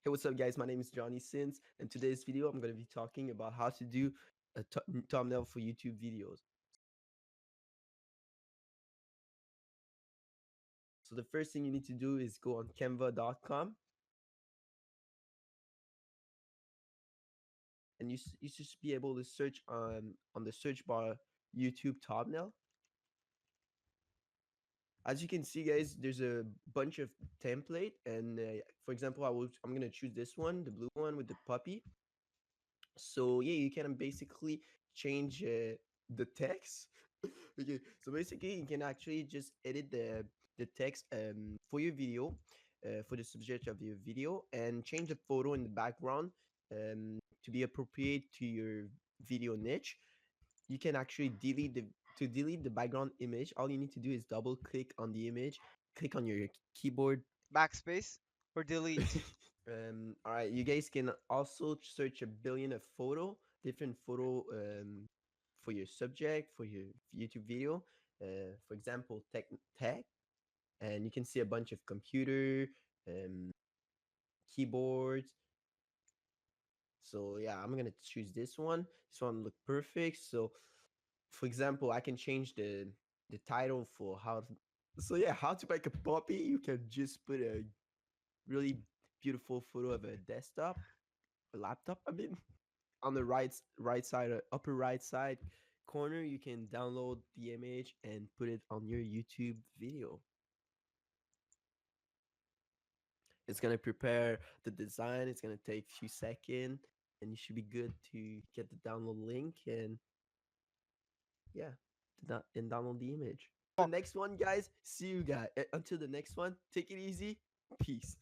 Hey, what's up, guys? My name is Johnny Sins, and today's video I'm going to be talking about how to do a thumbnail for YouTube videos. So the first thing you need to do is go on Canva.com, and you should be able to search on the search bar YouTube thumbnail. As you can see, guys, there's a bunch of template, and for example, I'm gonna choose this one, the blue one with the puppy. So yeah, you can basically change the text. Okay, so basically you can actually just edit the text for your video, for the subject of your video, and change the photo in the background to be appropriate to your video niche. You can actually delete the background image. All you need to do is double click on the image, click on your keyboard. Backspace or delete. All right, you guys can also search a billion of different photo for your subject, for your YouTube video. For example, tech, and you can see a bunch of computer, um, keyboards. So yeah, I'm gonna choose this one. This one look perfect. So, for example, I can change the title for how. So yeah, how to make a puppy. You can just put a really beautiful photo of a desktop, a laptop. I mean, on the right side, upper right side corner, you can download the image and put it on your YouTube video. It's gonna prepare the design. It's gonna take a few seconds, and you should be good to get the download link and yeah, and download the image. The next one, guys. See you guys until the next one. Take it easy. Peace.